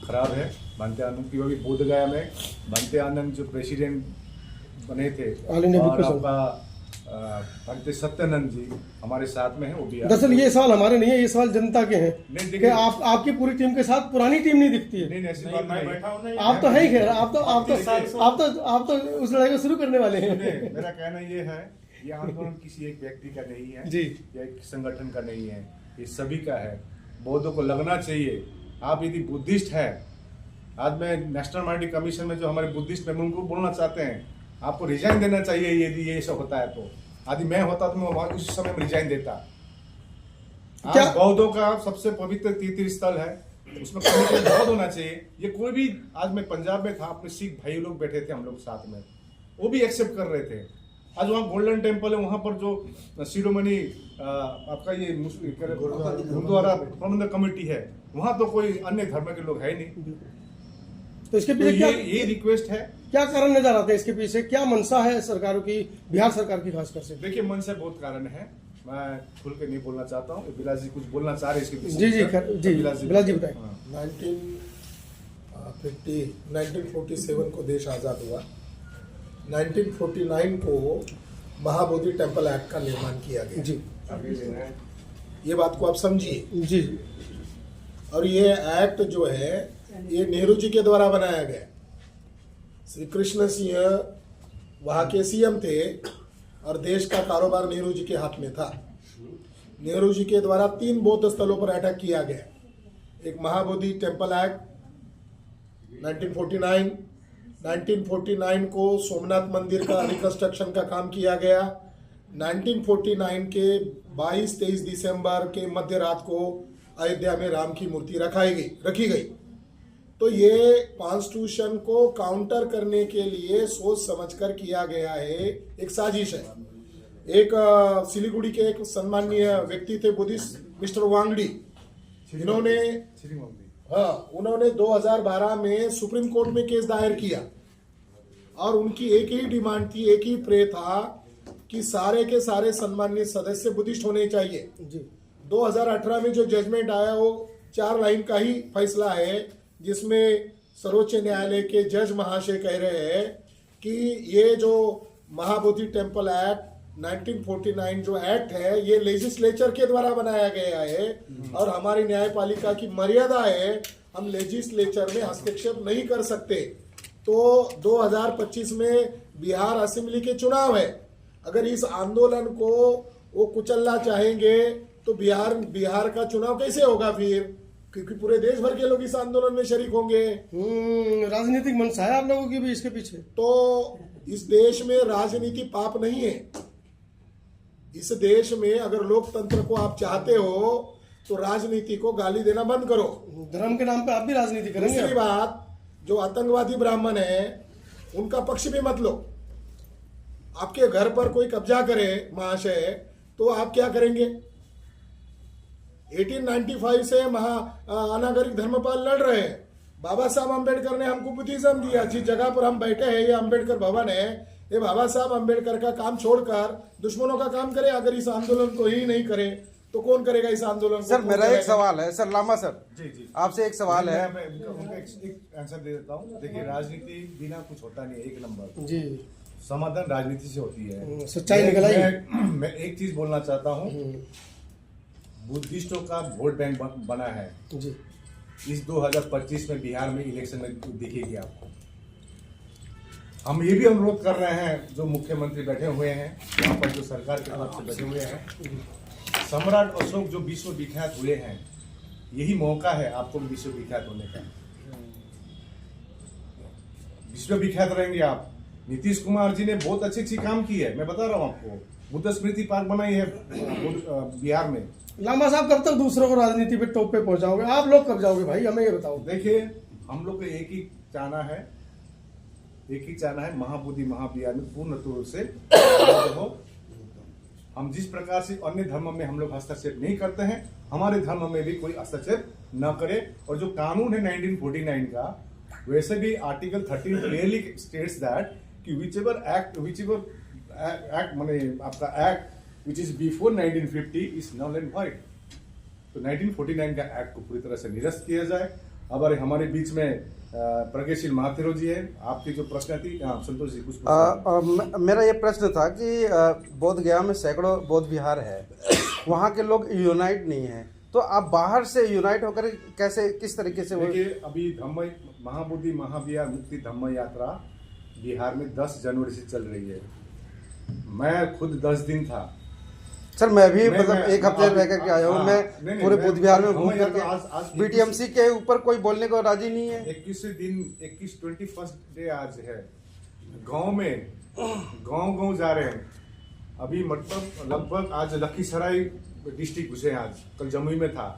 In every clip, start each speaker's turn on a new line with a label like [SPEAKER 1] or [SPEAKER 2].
[SPEAKER 1] खराब है। भंते आनंद की, अभी बोधगया में भंते आनंद जो प्रेसिडेंट बने थे और आपका भंते सत्यानंद जी हमारे साथ में है, वो भी।
[SPEAKER 2] दरअसल ये सवाल हमारे नहीं है, ये सवाल जनता के हैं
[SPEAKER 1] नहीं
[SPEAKER 2] कि आपकी पूरी टीम के साथ पुरानी टीम नहीं दिखती है।
[SPEAKER 1] नहीं ऐसी बात नहीं,
[SPEAKER 2] आप तो है ही, खैर आप तो उस लड़ाई को शुरू करने वाले हैं।
[SPEAKER 1] मेरा कहना ये है, ये आंदोलन किसी एक व्यक्ति का नहीं है
[SPEAKER 2] जी,
[SPEAKER 1] या एक संगठन का नहीं है, ये सभी का है। बौद्धों को लगना चाहिए। आप यदि बुद्धिस्ट है, आज मैं नेशनल माइनॉरिटी कमीशन में जो हमारे बुद्धिस्ट है उनको बोलना चाहते हैं, आपको रिजाइन देना चाहिए यदि ये सब होता है तो। यदि मैं होता तो मैं वहां उस समय में रिजाइन देता। आज बौद्धों का सबसे पवित्र तीर्थ स्थल है, उसमें कमिटी बहुत होना चाहिए। ये कोई भी, आज मैं पंजाब में था, अपने सिख भाई लोग बैठे थे हम लोग साथ में, वो भी एक्सेप्ट कर रहे थे। आज वहाँ गोल्डन टेम्पल है, वहाँ पर जो शिरोमणि आपका ये गुरुद्वारा प्रबंधक कमेटी है, वहाँ तो कोई अन्य धर्म के लोग है नहीं।
[SPEAKER 2] तो इसके पीछे
[SPEAKER 1] ये रिक्वेस्ट है।
[SPEAKER 2] क्या कारण नजर आते हैं इसके पीछे, क्या मंशा है सरकारों की, बिहार सरकार की खासकर से?
[SPEAKER 1] देखिए, मंशा बहुत कारण है, मैं खुल के नहीं बोलना चाहता हूँ। बिलास जी कुछ बोलना चाह रहे इसके पीछे।
[SPEAKER 2] जी बिलास जी बताएं।
[SPEAKER 3] 1947 को देश आज़ाद हुआ। 1949 को महाबोधि टेम्पल एक्ट का निर्माण किया गया।
[SPEAKER 2] जी,
[SPEAKER 3] ये बात को आप समझिए।
[SPEAKER 2] जी,
[SPEAKER 3] और ये एक्ट जो है ये नेहरू जी के द्वारा बनाया गया। श्री कृष्ण सिंह वहाँ के सीएम थे और देश का कारोबार नेहरू जी के हाथ में था। नेहरू जी के द्वारा 3 बौद्ध स्थलों पर अटैक किया गया। एक महाबोधि टेम्पल एक्ट 1949 को सोमनाथ मंदिर का रिकंस्ट्रक्शन का काम किया गया। 1949 के 22-23 दिसंबर के मध्य रात को अयोध्या में राम की मूर्ति रखी गई। तो ये कॉन्स्टिट्यूशन को काउंटर करने के लिए सोच समझकर किया गया है, एक साजिश है। एक सिलीगुड़ी के एक सम्मानीय व्यक्ति थे बुद्धिस्ट मिस्टर वांगडी, उन्होंने 2012 में सुप्रीम कोर्ट में केस दायर किया और उनकी एक ही डिमांड थी, एक ही प्रे था कि सारे के सारे सम्मानित सदस्य बुद्धिस्ट होने चाहिए। 2018 में जो जजमेंट आया वो 4 लाइन का ही फैसला है, जिसमें सर्वोच्च न्यायालय के जज महाशय कह रहे हैं कि ये जो महाबोधि टेम्पल एक्ट 1949 जो एक्ट है ये लेजिस्लेचर के द्वारा बनाया गया है और हमारी न्यायपालिका की मर्यादा है, हम लेजिस्लेचर में हस्तक्षेप नहीं कर सकते। तो 2025 में बिहार असेंबली के चुनाव है, अगर इस आंदोलन को वो कुचलना चाहेंगे तो बिहार का चुनाव कैसे होगा फिर, क्योंकि पूरे देश भर के लोग इस आंदोलन में शरीक होंगे।
[SPEAKER 2] राजनीतिक मंशा है आप लोगों की भी इसके पीछे।
[SPEAKER 3] तो इस देश में राजनीति पाप नहीं है। इस देश में अगर लोकतंत्र को आप चाहते हो तो राजनीति को गाली देना बंद करो।
[SPEAKER 2] धर्म के नाम पे आप भी राजनीति करेंगे।
[SPEAKER 3] दूसरी बात, जो आतंकवादी ब्राह्मण है उनका पक्ष भी मत लो। आपके घर पर कोई कब्जा करे महाशय तो आप क्या करेंगे? 1895 से अनागरिक धर्मपाल लड़ रहे हैं। बाबा साहब अम्बेडकर ने हमको बुद्धिज्म दिया। जिस जगह पर हम बैठे हैं ये अम्बेडकर भवन है, ये बाबा साहब अम्बेडकर का काम छोड़कर दुश्मनों का काम करे। अगर इस आंदोलन को ही नहीं करे तो कौन करेगा इस आंदोलन को?
[SPEAKER 4] सर मेरा एक सवाल है, सर लामा सर
[SPEAKER 1] जी
[SPEAKER 4] आपसे एक सवाल है।
[SPEAKER 1] मैं उनका एक आंसर दे देता हूँ। देखिए, राजनीति बिना कुछ होता नहीं है। 1 नंबर
[SPEAKER 2] जी,
[SPEAKER 1] समाधान राजनीति से होती है।
[SPEAKER 2] सच्चाई निकल आई।
[SPEAKER 1] मैं एक चीज बोलना चाहता हूँ, बुद्धिस्टों का वोट बैंक बना है
[SPEAKER 2] जी।
[SPEAKER 1] इस 2025 में बिहार में इलेक्शन में दिखेगी आपको। हम ये भी अनुरोध कर रहे हैं, जो मुख्यमंत्री बैठे हुए हैं वहाँ पर, जो सरकार के तरफ से बैठे हुए हैं, सम्राट अशोक जो विश्व विख्यात हुए हैं, यही मौका है आपको विश्व विख्यात होने का। विश्व विख्यात रहेंगे आप। नीतीश कुमार जी ने बहुत अच्छी काम की है, मैं बता रहा हूँ आपको। बुद्ध स्मृति पार्क बनाई है बिहार में।
[SPEAKER 2] लामा साहब, कब तक दूसरों को राजनीति पे टॉप पे पहुंचाओगे? आप लोग कब जाओगे भाई, हमें ये बताओ।
[SPEAKER 1] देखिए, हम लोग को एक ही चाहना है, महाबोधि महाबिहार में पूर्ण तौर से हो। हम जिस प्रकार से अन्य धर्म में हम लोग हस्तक्षेप नहीं करते हैं, हमारे धर्म में भी कोई हस्तक्षेप न करे। और जो कानून है 1949 का, वैसे भी आर्टिकल 13 क्लियरली स्टेट्स दैट कि विचएवर एक्ट माने आपका act which is before 1950 is null and void। तो 1949 का एक्ट को पूरी तरह से निरस्त किया जाए अब हमारे बीच में प्रज्ञाशील महाथेरो जी है। आपकी जो प्रश्न थी, हाँ संतोष जी कुछ
[SPEAKER 4] मेरा ये प्रश्न था कि बोध गया में सैकड़ों बौद्ध विहार है, वहाँ के लोग यूनाइट नहीं है, तो आप बाहर से यूनाइट होकर कैसे, किस तरीके से?
[SPEAKER 1] देखिए, अभी धम्म महाबोधि महाविहार मुक्ति धम्म यात्रा बिहार में 10 जनवरी से चल रही है। मैं खुद 10 दिन था
[SPEAKER 4] सर, मैं भी मतलब एक हफ्ते रह करके आया हूँ। मैं पूरे बुद्ध विहार में घूम करके
[SPEAKER 1] आज
[SPEAKER 4] बीटीएमसी के ऊपर कोई बोलने को राजी नहीं है।
[SPEAKER 1] 21 डे आज है। गांव में गांव जा रहे हैं अभी, मतलब लगभग आज लखीसराय डिस्ट्रिक्ट घुसे, आज कल जमुई में था।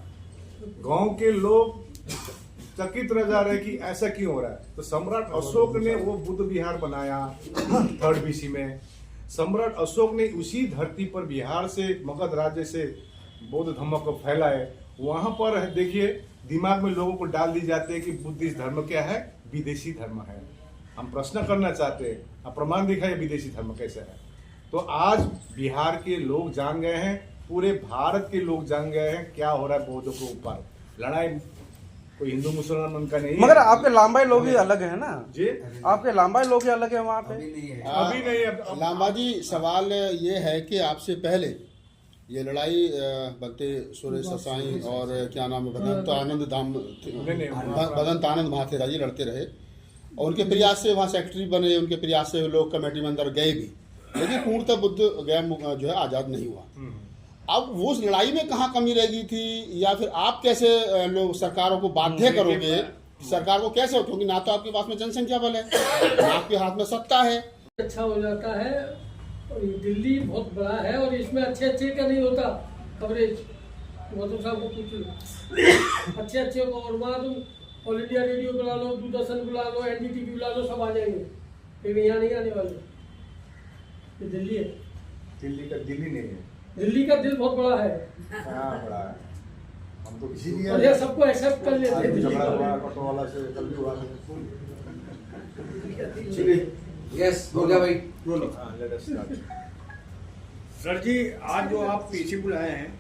[SPEAKER 1] गांव के लोग चकित रह जा रहे हैं कि ऐसा क्यों हो रहा है। तो सम्राट अशोक ने वो बुद्ध विहार बनाया 3rd BC में। सम्राट अशोक ने उसी धरती पर बिहार से, मगध राज्य से बौद्ध धर्म को फैलाए। वहां पर देखिए, दिमाग में लोगों को डाल दी जाती है कि बुद्धिस्ट धर्म क्या है, विदेशी धर्म है। हम प्रश्न करना चाहते हैं, आप प्रमाण दिखाइए विदेशी धर्म कैसे है। तो आज बिहार के लोग जान गए हैं, पूरे भारत के लोग जान गए हैं क्या हो रहा है बौद्धों के ऊपर। लड़ाई कोई हिंदू मुसलमान का नहीं,
[SPEAKER 4] मगर आपके लांबाई लोग ही अलग है ना
[SPEAKER 1] जी,
[SPEAKER 4] आपके लांबाई लोग ही अलग है वहाँ पे।
[SPEAKER 1] अभी नहीं है।
[SPEAKER 5] लांबा जी, सवाल ये है कि आपसे पहले ये लड़ाई बलते सुरेश ससाई और क्या नाम है, भदंत आनंद महाथेरा जी लड़ते रहे, और उनके प्रयास से वहाँ सेक्रेटरी बने, उनके प्रयास से लोग कमेटी में अंदर गए भी, लेकिन पूर्णतः बुद्ध गया जो है आज़ाद नहीं हुआ। अब वो उस लड़ाई में कहाँ कमी रह गई थी, या फिर आप कैसे लोग सरकारों को बाध्य करोगे, सरकार को कैसे हो, क्योंकि ना तो आपके पास में जनसंख्या बल है, ना आपके हाथ में सत्ता है।
[SPEAKER 6] अच्छा हो जाता है, और दिल्ली बहुत बड़ा है और इसमें अच्छे का नहीं होता कवरेज। गौतम साहब को पूछ लो, अच्छे को, और वहाँ तुम ऑल इंडिया रेडियो बुला लो, दूरदर्शन बुला लो, NDTV बुला लो, सब आ जाएंगे, लेकिन यहाँ नहीं आने वाले। ये दिल्ली है,
[SPEAKER 1] दिल्ली नहीं है,
[SPEAKER 6] दिल्ली का दिल बहुत बड़ा है।
[SPEAKER 1] हाँ, बड़ा है। हम तो इसीलिए
[SPEAKER 6] और ये सबको एक्सेप्ट कर लेते हैं।
[SPEAKER 1] झगड़ा हुआ कटोवाला से, कल भी हुआ।
[SPEAKER 7] यस, हो गया भाई।
[SPEAKER 1] हाँ, let us start.
[SPEAKER 8] सर जी, आज जो आप पीछे बुलाए हैं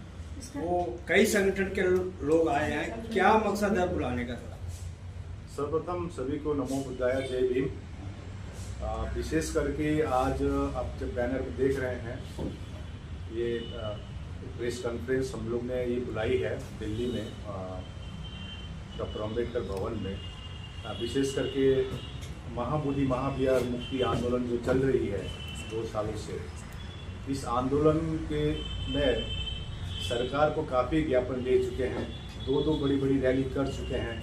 [SPEAKER 8] वो कई संगठन के लोग आए हैं, क्या मकसद है बुलाने का?
[SPEAKER 1] सर्वप्रथम सभी को नमो बुद्धाय, जय भीम। विशेष करके आज आप जब बैनर पे देख रहे हैं, ये प्रेस कॉन्फ्रेंस हम लोग ने ये बुलाई है दिल्ली में डॉक्टर अम्बेडकर भवन में। विशेष करके महाबोधि महाविहार मुक्ति आंदोलन जो चल रही है 2 सालों से, इस आंदोलन के में सरकार को काफ़ी ज्ञापन दे चुके हैं, 2 बड़ी रैली कर चुके हैं,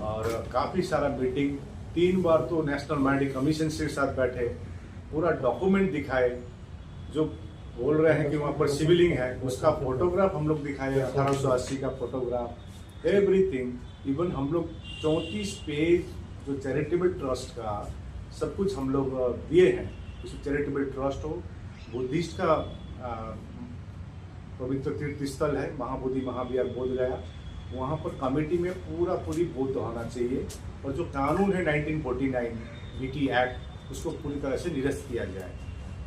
[SPEAKER 1] और काफ़ी सारा मीटिंग, 3 बार तो नेशनल माइनॉरिटी कमीशन से साथ बैठे, पूरा डॉक्यूमेंट दिखाए। जो बोल रहे हैं कि वहाँ पर सिविलिंग है, उसका फोटोग्राफ हम लोग दिखाए, 1880 का फोटोग्राफ, एवरीथिंग। इवन हम लोग 34 पेज जो चैरिटेबल ट्रस्ट का सब कुछ हम लोग दिए हैं। उस चैरिटेबल ट्रस्ट हो, बुद्धिस्ट का पवित्र तीर्थ स्थल है महाबोधि महाविहार बोध गया, वहाँ पर कमेटी में पूरी बौद्ध होना चाहिए, और जो कानून है 1949 BT एक्ट, उसको पूरी तरह से निरस्त किया जाए।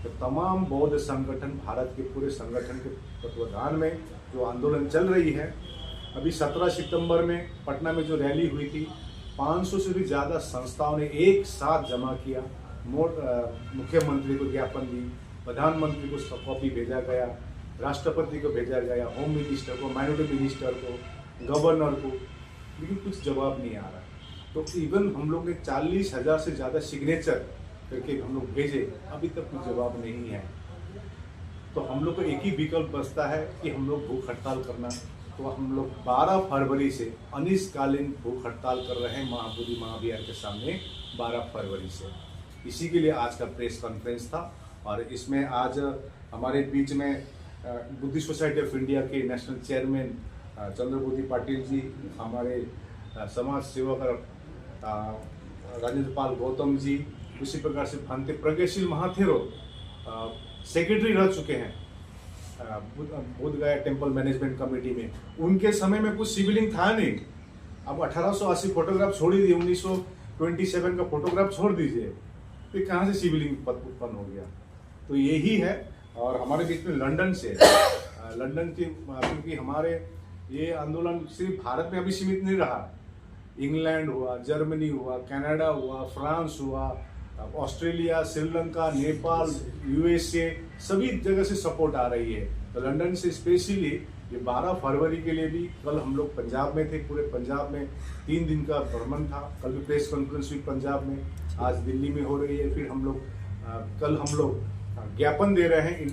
[SPEAKER 1] तो तमाम बौद्ध संगठन, भारत के पूरे संगठन के तत्वाधान में जो आंदोलन चल रही है, अभी 17 सितंबर में पटना में जो रैली हुई थी, 500 से भी ज़्यादा संस्थाओं ने एक साथ जमा किया, मुख्यमंत्री को ज्ञापन दी, प्रधानमंत्री को कॉपी भेजा गया, राष्ट्रपति को भेजा गया, होम मिनिस्टर को, माइनॉरिटी मिनिस्टर को, गवर्नर को, लेकिन कुछ जवाब नहीं आ रहा। तो इवन हम लोग ने 40,000 से ज़्यादा सिग्नेचर करके हम लोग भेजे, अभी तक कुछ जवाब नहीं है। तो हम लोग को एक ही विकल्प बचता है कि हम लोग भूख हड़ताल करना। तो हम लोग 12 फरवरी से अनिश्चितकालीन भूख हड़ताल कर रहे हैं महाबोधि महाविहार के सामने 12 फरवरी से। इसी के लिए आज का प्रेस कॉन्फ्रेंस था, और इसमें आज हमारे बीच में बुद्धिस्ट सोसाइटी ऑफ इंडिया के नेशनल चेयरमैन चंद्रबोधी पाटिल जी, हमारे समाज सेवक राजेंद्र पाल गौतम जी, उसी प्रकार से भांति प्रज्ञाशील महाथेरो सेक्रेटरी रह चुके हैं बोध गया टेम्पल मैनेजमेंट कमेटी में। उनके समय में कुछ सिविलिंग था नहीं। अब 1880 फोटोग्राफ छोड़ दीजिए, 1927 का फोटोग्राफ छोड़ दीजिए, तो कहाँ से सिविलिंग उत्पन्न हो गया? तो यही है। और हमारे बीच में लंदन से, लंदन के, क्योंकि हमारे ये आंदोलन सिर्फ भारत में अभी सीमित नहीं रहा, इंग्लैंड हुआ, जर्मनी हुआ, कनाडा हुआ, फ्रांस हुआ, ऑस्ट्रेलिया, श्रीलंका, नेपाल, यूएसए, सभी जगह से सपोर्ट आ रही है। तो लंदन से स्पेशली ये 12 फरवरी के लिए भी कल हम लोग पंजाब में थे, पूरे पंजाब में 3 दिन का भ्रमण था। कल भी प्रेस कॉन्फ्रेंस हुई पंजाब में, आज दिल्ली में हो रही है। फिर कल हम लोग ज्ञापन दे रहे हैं,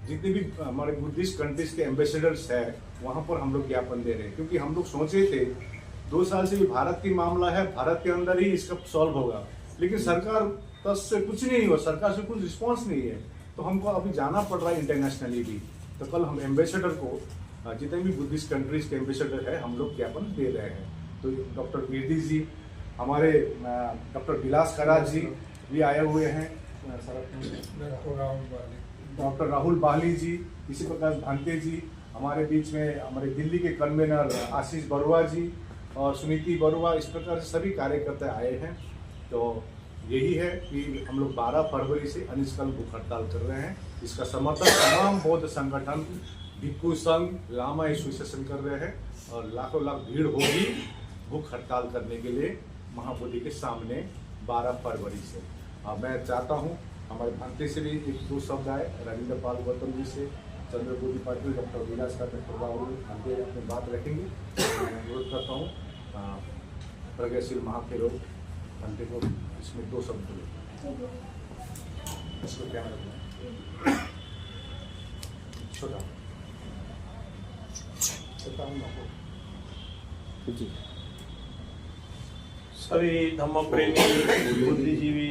[SPEAKER 1] जितने भी हमारे बुद्धिस्ट कंट्रीज के एम्बेसडर्स हैं वहाँ पर हम लोग ज्ञापन दे रहे हैं, क्योंकि हम लोग सोचे थे 2 साल से ये भारत की मामला है, भारत के अंदर ही इसका सॉल्व होगा, लेकिन सरकार तक से कुछ नहीं हुआ, सरकार से कुछ रिस्पॉन्स नहीं है। तो हमको अभी जाना पड़ रहा है इंटरनेशनली भी। तो कल हम एम्बेसडर को, जितने भी बुद्धिस्ट कंट्रीज के एम्बेसडर है, हम लोग ज्ञापन दे रहे हैं। तो डॉक्टर कीर्ति जी, हमारे डॉक्टर विलास खराज जी भी आए हुए हैं, डॉक्टर राहुल बाली जी, इसी प्रकार भांते जी, हमारे बीच में हमारे दिल्ली के कन्वेनर आशीष बरुआ जी और सुनीति बरुआ, इस प्रकार से सभी कार्यकर्ता आए हैं। तो यही है कि हम लोग 12 फरवरी से अनिश्चितकाल भूख हड़ताल कर रहे हैं। इसका समर्थन तमाम बौद्ध संगठन, भिक्खु संघ, लामा एसोसिएशन कर रहे हैं और लाखों लाख भीड़ होगी भूख हड़ताल करने के लिए महाबोधि के सामने 12 फरवरी से। मैं चाहता हूँ हमारे भांते से भी 1-2 शब्द आए, राजेंद्र पाल गौतम जी से, चंद्रबोधी पाटिल, डॉक्टर विलास का भांते अपनी बात रखेंगे। मैं अनुरोध करता हूँ प्रगतिशील महाफेरो भांते को इसमें 2 शब्द बोले। इसको कैमरा छोटा
[SPEAKER 4] जी।
[SPEAKER 9] सभी धम्म प्रेमी बुद्धिजीवी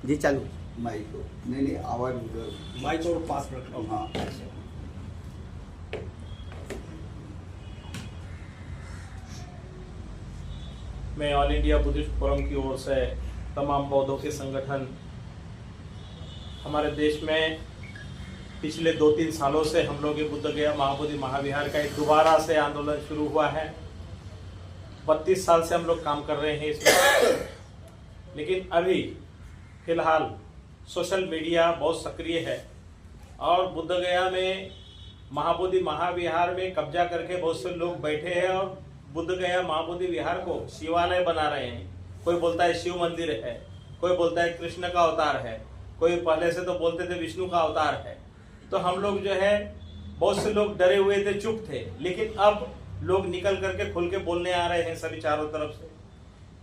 [SPEAKER 4] जी चालू
[SPEAKER 7] माइक नहीं आवाज
[SPEAKER 8] माइक और पास रखो।
[SPEAKER 7] हाँ
[SPEAKER 9] मैं ऑल इंडिया बुद्धिस्ट फोरम की ओर से तमाम बौद्धों के संगठन, हमारे देश में पिछले 2-3 सालों से हम लोग ये बुद्ध गया महाबोधि महाविहार का एक दोबारा से आंदोलन शुरू हुआ है। 32 साल से हम लोग काम कर रहे हैं इसमें, लेकिन अभी फिलहाल सोशल मीडिया बहुत सक्रिय है और बुद्ध गया में महाबोधि महाविहार में कब्जा करके बहुत से लोग बैठे हैं और बुद्ध गया महाबोधि विहार को शिवालय बना रहे हैं। कोई बोलता है शिव मंदिर है, कोई बोलता है कृष्ण का अवतार है, कोई पहले से तो बोलते थे विष्णु का अवतार है। तो हम लोग जो है बहुत से लोग डरे हुए थे, चुप थे, लेकिन अब लोग निकल करके खुल के बोलने आ रहे हैं सभी चारों तरफ से,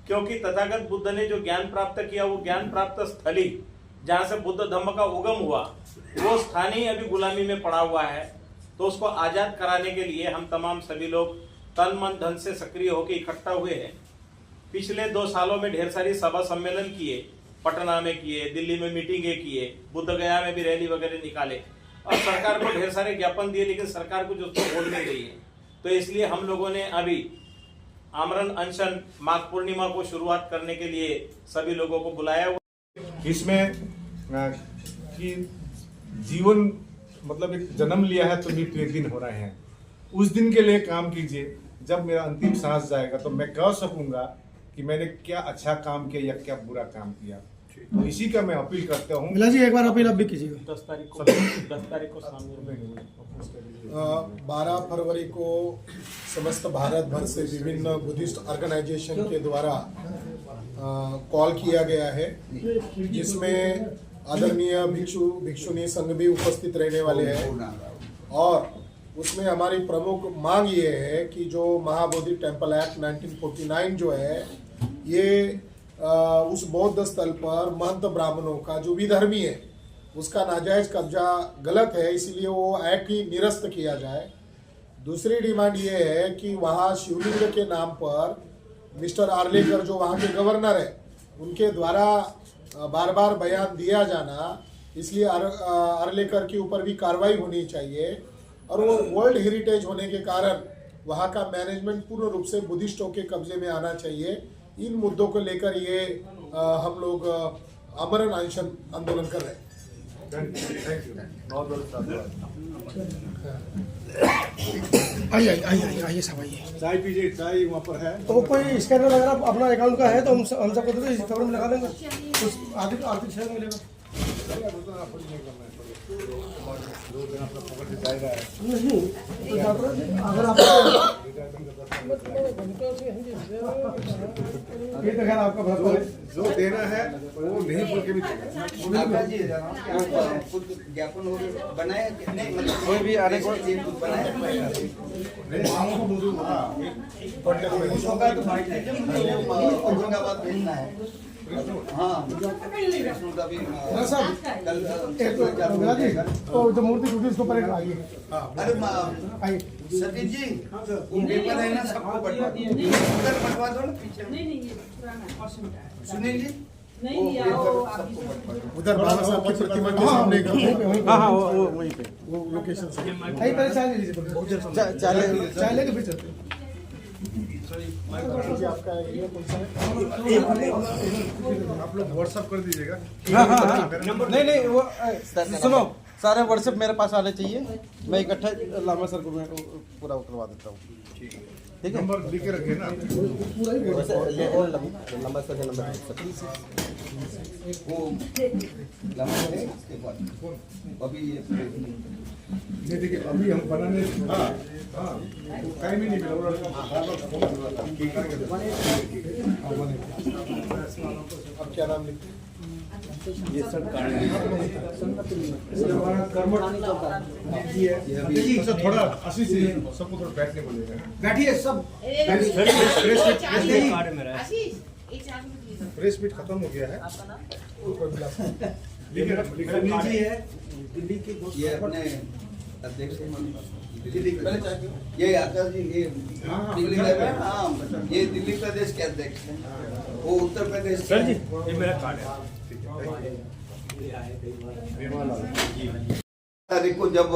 [SPEAKER 9] क्योंकि तथागत बुद्ध ने जो ज्ञान प्राप्त किया वो ज्ञान प्राप्त स्थली जहाँ से बुद्ध धम्म का उगम हुआ वो स्थान ही अभी गुलामी में पड़ा हुआ है। तो उसको आजाद कराने के लिए हम तमाम सभी लोग तन मन धन से सक्रिय होकर इकट्ठा हुए हैं। पिछले 2 सालों में ढेर सारी सभा सम्मेलन किए, पटना में किए, दिल्ली में मीटिंगें किए, बुद्ध गया में भी रैली वगैरह निकाले और सरकार को ढेर सारे ज्ञापन दिए, लेकिन सरकार कुछ उस पर बोल नहीं रही है। तो इसलिए हम लोगों ने अभी आमरण अनशन माघ पूर्णिमा को शुरुआत करने के लिए सभी लोगों को बुलाया हुआ।
[SPEAKER 1] इसमें कि जीवन मतलब एक जन्म लिया है तो मृत्यु एक दिन हो रहे हैं, उस दिन के लिए काम कीजिए। जब मेरा अंतिम सांस जाएगा तो मैं कह सकूंगा कि मैंने क्या अच्छा काम किया या क्या बुरा काम किया। तो इसी का मैं अपील करता हूँ।
[SPEAKER 2] मिला जी एक बार अपील अब भी कीजिएगा।
[SPEAKER 9] 10 तारीख को सामने
[SPEAKER 3] 12 फरवरी को समस्त भारत भर से विभिन्न बुद्धिस्ट ऑर्गेनाइजेशन के द्वारा कॉल किया गया है, जिसमें आदरणीय भिक्षुनी संघ भी उपस्थित रहने वाले हैं। और उसमें हमारी प्रमुख मांग ये है कि जो महाबोधि टेम्पल एक्ट 1949 जो है ये उस बौद्ध स्थल पर महंत ब्राह्मणों का जो विधर्मी है उसका नाजायज कब्जा गलत है, इसलिए वो एक्ट ही निरस्त किया जाए। दूसरी डिमांड ये है कि वहाँ शिवलिंग के नाम पर मिस्टर आर्लेकर जो वहाँ के गवर्नर है उनके द्वारा बार बार बयान दिया जाना, इसलिए आर्लेकर के ऊपर भी कार्रवाई होनी चाहिए। और वो वर्ल्ड हेरिटेज होने के कारण वहाँ का मैनेजमेंट पूर्ण रूप से बुद्धिस्टों के कब्जे में आना चाहिए। इन मुद्दों को लेकर ये हम लोग आमरण अनशन आंदोलन कर रहे हैं।
[SPEAKER 1] थैंक यू, बहुत बहुत धन्यवाद।
[SPEAKER 2] आइए सब आइए।
[SPEAKER 1] चाय पीजिए, चाय वहाँ पर है।
[SPEAKER 2] तो कोई स्कैनर वगैरह अपना अकाउंट का है तो हम सबको तो इस खबर में लगा देंगे, कुछ आर्थिक सहयोग मिलेगा।
[SPEAKER 1] 2 दिन अपना पकड़ से जाएगा है
[SPEAKER 2] नहीं तो डॉक्टर अगर आप ये तो खैर आपका भरोसा है
[SPEAKER 1] जो देना है वो नहीं बोल के भी देगा।
[SPEAKER 7] आपका जी कुछ ज्ञापन हो बनाए नहीं मतलब
[SPEAKER 4] कोई भी आने को
[SPEAKER 7] बनाए औरंगाबाद भेजना है। हाँ विष्णु का भी
[SPEAKER 2] साहब
[SPEAKER 7] कल
[SPEAKER 2] एक तो रघुनाथ जी तो जो मूर्ति टूटी उसको परे आइए
[SPEAKER 7] अरे
[SPEAKER 2] आइए
[SPEAKER 7] सतीश जी वो पेपर है ना सबको बंटवा दो उधर बंटवा दो ना पीछे
[SPEAKER 10] नहीं ये पुराना है, और सुनता है।
[SPEAKER 7] सुनील जी
[SPEAKER 10] नहीं
[SPEAKER 7] वो
[SPEAKER 10] आओ,
[SPEAKER 7] पेपर
[SPEAKER 10] आप
[SPEAKER 7] सबको बंटवा दो
[SPEAKER 3] उधर बाबा साहब की प्रतिमा के सामने का
[SPEAKER 4] हाँ हाँ वो वहीं पे
[SPEAKER 3] वो लोकेशन से
[SPEAKER 2] आइए पहले चाय ले लीजिए चाय लेके फिर चलते हैं।
[SPEAKER 3] जी आपका एरिया कौन सा है
[SPEAKER 1] आप लोग व्हाट्सअप कर दीजिएगा।
[SPEAKER 4] हाँ हाँ हाँ नहीं वो सुनो सारे व्हाट्सएप मेरे पास आने चाहिए, मैं इकट्ठा लामा सर को मैं पूरा करवा देता हूँ। ठीक है
[SPEAKER 1] नंबर लिख के रखिए ना।
[SPEAKER 4] लंबा सर का नंबर
[SPEAKER 7] वो लंबा है उसके बाद अभी ये
[SPEAKER 1] ये देखिए अभी हम बनाने हाँ टाइम ही नहीं मिला वो लड़का बार-बार फोन कर रहा था कि करके दे।
[SPEAKER 3] अब क्या नाम लिखते हैं
[SPEAKER 1] ये सब हमारा कर्मठ जी है जी थोड़ा अस्सी से सबको थोड़ा बैठने बोलिएगा।
[SPEAKER 8] बैठिए सब
[SPEAKER 1] प्रेस मीट खत्म हो गया है।
[SPEAKER 8] सुनील जी है दिल्ली के
[SPEAKER 7] ये अपने अध्यक्ष ये आकाश जी ये दिल्ली में हाँ ये दिल्ली प्रदेश के अध्यक्ष हैं, वो उत्तर प्रदेश
[SPEAKER 8] सर जी ये मेरा कार्ड है।
[SPEAKER 7] तारीख को जब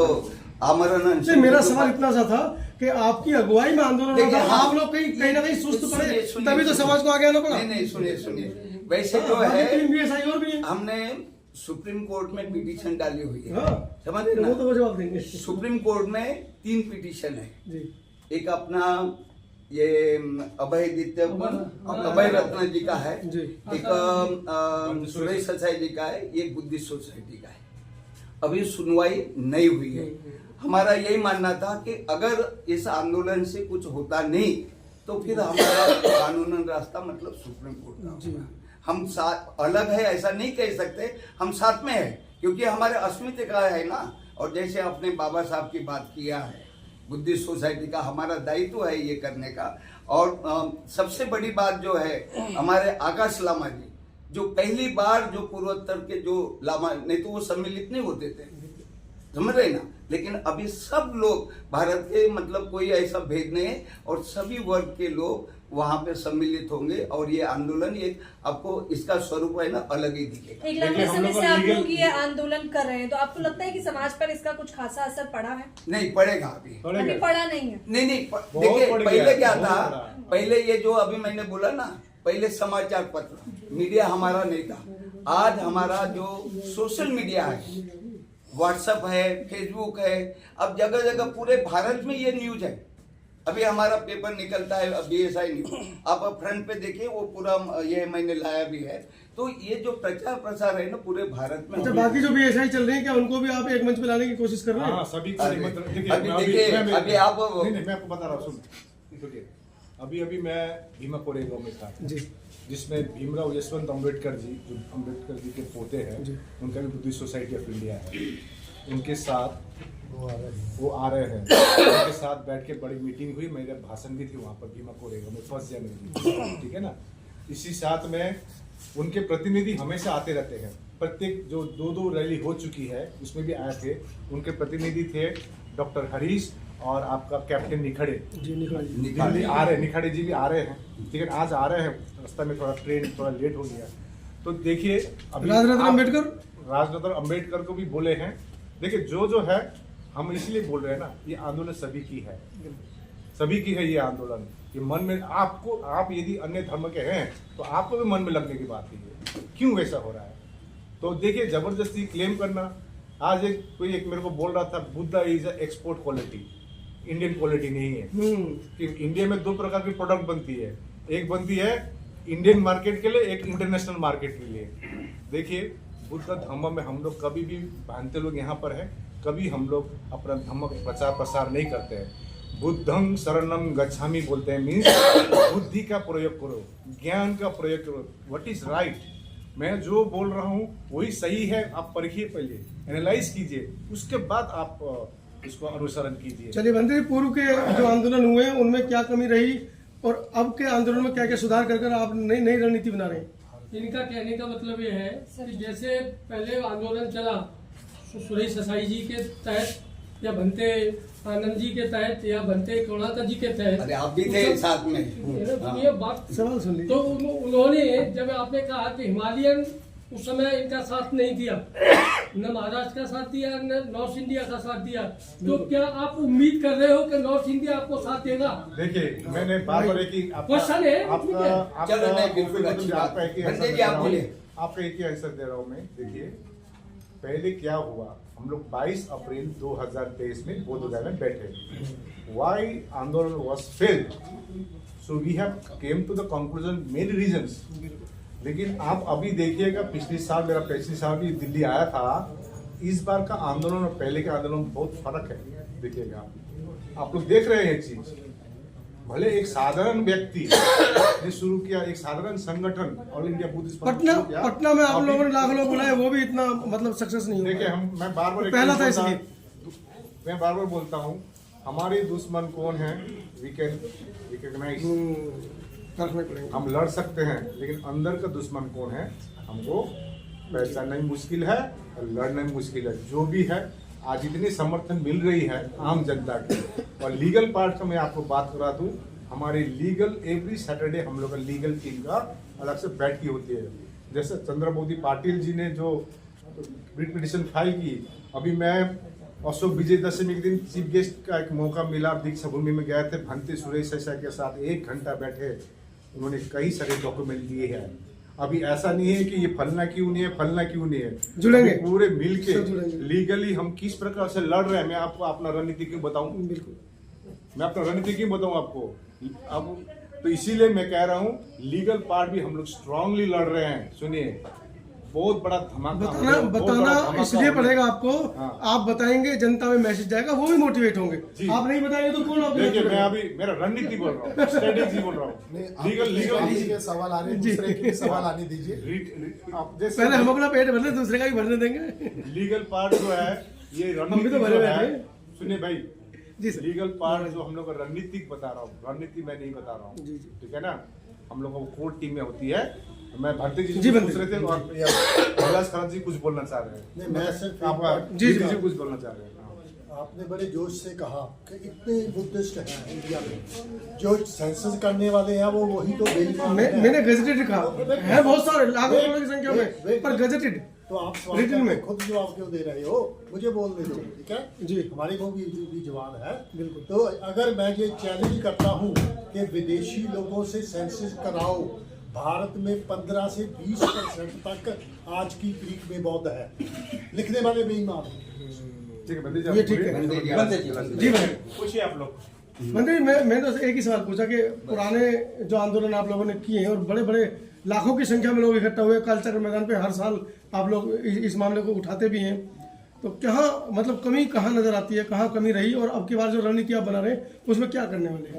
[SPEAKER 7] आमरण
[SPEAKER 2] नहीं, मेरा सवाल इतना सा था कि आपकी अगुवाई में आंदोलन हो
[SPEAKER 7] देखिए,
[SPEAKER 2] रहा था,
[SPEAKER 7] हाँ।
[SPEAKER 2] आप लोग कहीं ना कहीं सुस्त पड़े
[SPEAKER 7] सुनिए,
[SPEAKER 2] तभी तो समाज को आगे आना पड़ा।
[SPEAKER 7] नहीं सुनिए वैसे जो
[SPEAKER 2] बाकी
[SPEAKER 7] है
[SPEAKER 2] 3 BSI और भी हैं।
[SPEAKER 7] हमने सुप्रीम कोर्ट में पिटीशन डाली हुई है,
[SPEAKER 2] हाँ।
[SPEAKER 7] समझ रहे
[SPEAKER 2] वो तो
[SPEAKER 7] ना?
[SPEAKER 2] वो जवाब देंगे
[SPEAKER 7] सुप्रीम कोर्ट में 3 पिटीशन है।
[SPEAKER 2] जी
[SPEAKER 7] एक अपना ये अभय दित्य अभय रत्न जी का है,
[SPEAKER 2] जी।
[SPEAKER 7] एक सुरेश सचाई जी का है, एक बुद्धिस्ट सोसाइटी का है। अभी सुनवाई नहीं हुई है। हमारा यही मानना था कि अगर इस आंदोलन से कुछ होता नहीं तो फिर हमारा कानूनन रास्ता मतलब सुप्रीम कोर्ट का होगा। हम साथ अलग है ऐसा नहीं कह सकते, हम साथ में है क्योंकि हमारे अस्मिता का है ना। और जैसे आपने बाबा साहब की बात किया है, बुद्धिस्ट सोसाइटी का हमारा दायित्व है ये करने का। और सबसे बड़ी बात जो है हमारे आकाश लामा जी जो पहली बार जो पूर्वोत्तर के जो लामा, नहीं तो वो सम्मिलित नहीं होते थे, समझ रहे ना। लेकिन अभी सब लोग भारत के मतलब कोई ऐसा भेद नहीं है और सभी वर्ग के लोग वहाँ पे सम्मिलित होंगे और ये आंदोलन एक आपको इसका स्वरूप है ना अलग ही दिखेगा।
[SPEAKER 10] एक लंबे समय से आप लोग ये आंदोलन कर रहे हैं तो आपको लगता है कि समाज पर इसका कुछ खासा असर पड़ा है?
[SPEAKER 7] नहीं पड़ेगा अभी
[SPEAKER 10] पड़ा नहीं है।
[SPEAKER 7] नहीं देखिए पहले क्या था, पहले ये जो अभी मैंने बोला ना, पहले समाचार पत्र मीडिया हमारा नहीं था। आज हमारा जो सोशल मीडिया है, व्हाट्सएप है, फेसबुक है, अब जगह जगह पूरे भारत में ये न्यूज है। अभी हमारा पेपर निकलता है BSI न्यूज, आप फ्रंट पे देखिए वो पूरा ये मैंने लाया भी है। तो ये जो प्रचार प्रसार है ना पूरे भारत में।
[SPEAKER 2] अच्छा, बाकी जो BSI चल रहे हैं क्या उनको भी आप एक मंच पे लाने की कोशिश कर रहे हैं?
[SPEAKER 1] हाँ सभी को
[SPEAKER 7] अभी
[SPEAKER 1] देखिए
[SPEAKER 7] अभी आप
[SPEAKER 1] नहीं मैं आपको बता रहा हूँ, सुन देखिए अभी मैं भीमा कोरेगांव में था
[SPEAKER 2] जी,
[SPEAKER 1] जिसमें भीमराव यशवंत अम्बेडकर जी जो अम्बेडकर जी के पोते हैं, उनका भी बुद्धिस्ट सोसाइटी ऑफ इंडिया है, उनके साथ वो आ रहे हैं, उनके साथ बैठ के बड़ी मीटिंग हुई। मेरा भाषण भी थी वहाँ पर भीमा कोरेगांव में 1 जनवरी, ठीक है ना। इसी साथ में उनके प्रतिनिधि हमेशा आते रहते हैं, प्रत्येक जो 2 रैली हो चुकी है उसमें भी आए थे। उनके प्रतिनिधि थे डॉक्टर हरीश और आपका कैप्टन निखड़े
[SPEAKER 2] जी निकालिए।
[SPEAKER 1] दिल्ली आ रहे, निखाड़े जी भी आ रहे हैं, लेकिन आज आ रहे हैं, रास्ते में थोड़ा ट्रेन थोड़ा लेट हो गया। तो देखिए अभी राजरत्न अम्बेडकर को भी बोले हैं। देखिए जो है हम इसलिए बोल रहे हैं ना, ये आंदोलन सभी की है, सभी की है ये आंदोलन। ये मन में आपको, आप यदि अन्य धर्म के हैं तो आपको भी मन में लगने की बात है, क्यों वैसा हो रहा है। तो देखिए जबरदस्ती क्लेम करना, आज कोई मेरे को बोल रहा था Buddha is export quality, Indian quality नहीं है। कि इंडिया में 2 प्रकार की प्रोडक्ट बनती है, एक बनती है इंडियन मार्केट के लिए, एक इंटरनेशनल मार्केट के लिए। देखिए बुद्ध धम्म में हम लोग कभी भी भांते लोग यहाँ पर है, कभी हम लोग अपना धम्म का प्रचार प्रसार नहीं करते हैं। बुद्धं शरणम गच्छामि बोलते हैं, मीन्स बुद्धि का प्रयोग करो, ज्ञान का प्रयोग करो, व्हाट इज राइट। मैं जो बोल रहा हूँ वही सही है, आप परखिए, पहले एनालाइज कीजिए, उसके बाद आप इसको अनुसरण कीजिए।
[SPEAKER 2] चलिए मंत्री, पूर्व के जो आंदोलन हुए उनमें क्या कमी रही और अब के आंदोलन में क्या क्या सुधार कर आप नई रणनीति बना रहे हैं?
[SPEAKER 6] इनका कहने का मतलब ये है कि जैसे पहले आंदोलन चला सुरेश ससाई जी के तहत या भंते आनंद जी के तहत या भंते कोणाता जी के तहत,
[SPEAKER 7] अरे आप भी थे साथ में,
[SPEAKER 6] ये बात
[SPEAKER 2] सवाल सुन लीजिए।
[SPEAKER 6] तो उन्होंने जब आपने कहा कि हिमालयन उस समय इनका साथ नहीं दिया, न महाराष्ट्र का साथ दिया न नॉर्थ इंडिया का साथ दिया, तो क्या आप उम्मीद कर रहे हो कि नॉर्थ इंडिया आपको साथ देगा?
[SPEAKER 1] देखिए मैंने बार बार
[SPEAKER 6] क्वेश्चन है,
[SPEAKER 7] चलो नहीं, बिल्कुल अच्छी बात है।
[SPEAKER 1] आपका एक ही आंसर दे रहा हूँ मैं। देखिए पहले क्या हुआ, हम लोग 22 अप्रैल 2023 में बोधगया में बैठे। वाई आंदोलन was failed, so we have came to the conclusion many reasons. लेकिन आप अभी देखिएगा, पिछले साल भी दिल्ली आया था, इस बार का आंदोलन और पहले के आंदोलन में बहुत फर्क है। देखिएगा आप लोग देख रहे हैं एक चीज, भले एक साधारण व्यक्ति ने शुरू किया, एक साधारण संगठन ऑल इंडिया बुद्धिस्ट
[SPEAKER 2] पटना में आप लोगों ने लाख लोग बुलाए, वो भी इतना मतलब सक्सेस नहीं हुआ।
[SPEAKER 1] देखिए मैं बार बार बोलता हूँ, हमारे दुश्मन कौन है वी कैन रिकॉग्नाइज, हम लड़ सकते हैं, लेकिन अंदर का दुश्मन कौन है हमको पहचानना मुश्किल है और लड़ना मुश्किल है। जो भी है, आज इतनी समर्थन मिल रही है आम जनता की। और लीगल पार्ट का मैं आपको बात करा दूं, हमारे लीगल एवरी सैटरडे हम लोग का लीगल टीम का अलग से बैठकी होती है। जैसे चंद्रमोदी पाटिल जी ने जो रिट पिटीशन फाइल की, अभी मैं अशोक विजयदशमी के दिन चीफ गेस्ट का एक मौका मिला, दीक्षा भूमि में गए थे, भंते सुरेश ससाई के साथ 1 घंटा बैठे, उन्होंने कई सारे डॉक्यूमेंट दिए हैं। अभी ऐसा नहीं है कि ये फलना क्यों नहीं है, फलना क्यों नहीं है,
[SPEAKER 2] जुड़ेंगे
[SPEAKER 1] पूरे मिलके लीगली हम किस प्रकार से लड़ रहे हैं। मैं आपको अपना रणनीति क्यों बताऊं, बिल्कुल मैं अपना रणनीति क्यों बताऊं आपको अब, तो इसीलिए मैं कह रहा हूं लीगल पार्ट भी हम लोग स्ट्रांगली लड़ रहे हैं। सुनिए, बहुत बड़ा धमाका
[SPEAKER 2] बताना इसलिए पड़ेगा आपको। हाँ। आप बताएंगे, जनता में मैसेज जाएगा, वो भी मोटिवेट होंगे। आप नहीं बताएंगे तो कौन?
[SPEAKER 1] देखिए मैं अभी मेरा रणनीति बोल रहा हूँ, स्ट्रेटेजी बोल रहा हूँ। लीगल
[SPEAKER 3] के सवाल आ रहे हैं, दूसरे के सवाल आने दीजिए।
[SPEAKER 2] पहले हम अपना पेट भरने, दूसरे का भी भरने देंगे।
[SPEAKER 1] लीगल पार्ट जो है ये रणनीति जो है, सुनिए भाई जी, लीगल पार्ट जो हम लोग रणनीतिक बता रहा हूँ, रणनीति मैं नहीं बता रहा हूँ, ठीक है ना। हम लोग को कोर्ट टीम में होती है। मैं भारती जी पूछ रहे थे और कैलाश खरात जी कुछ बोलना चाह रहे हैं।
[SPEAKER 3] मैं सिर्फ
[SPEAKER 1] जी कुछ बोलना चाह रहे हैं।
[SPEAKER 3] आपने बड़े जोश से कहा कि इतने बुद्धिस्ट हैं इंडिया में, जो सेंसस करने वाले हैं वो वही तो बेईमान हैं।
[SPEAKER 2] मैंने गजेटेड कहा है, बहुत सारे लाखों करोड़ की संख्या में, पर गजेटेड।
[SPEAKER 3] तो आप सवाल में खुद जवाब क्यों दे रहे हो? मुझे बोलने दो, ठीक है जी, हमारी को भी जवान है बिल्कुल। तो अगर मैं ये चैलेंज करता हूँ कि विदेशी लोगों से सेंसस कराओ, भारत में 15 से 20% तक आज की तारीख में बौद्ध है, लिखने वाले बेईमान।
[SPEAKER 2] ठीक है, ये ठीक है जी भाई,
[SPEAKER 1] पूछिए आप लोग।
[SPEAKER 2] मंत्री मैं तो एक ही सवाल पूछा कि पुराने जो आंदोलन आप लोगों ने किए हैं और बड़े बड़े लाखों की संख्या में लोग इकट्ठा हुए कालचक्र मैदान पे, हर साल आप लोग इस मामले को उठाते भी हैं, तो कहाँ मतलब कमी कहाँ नजर आती है, कहाँ कमी रही, और अब की बार जो रणनीति आप बना रहे हैं उसमें क्या करने वाले हैं?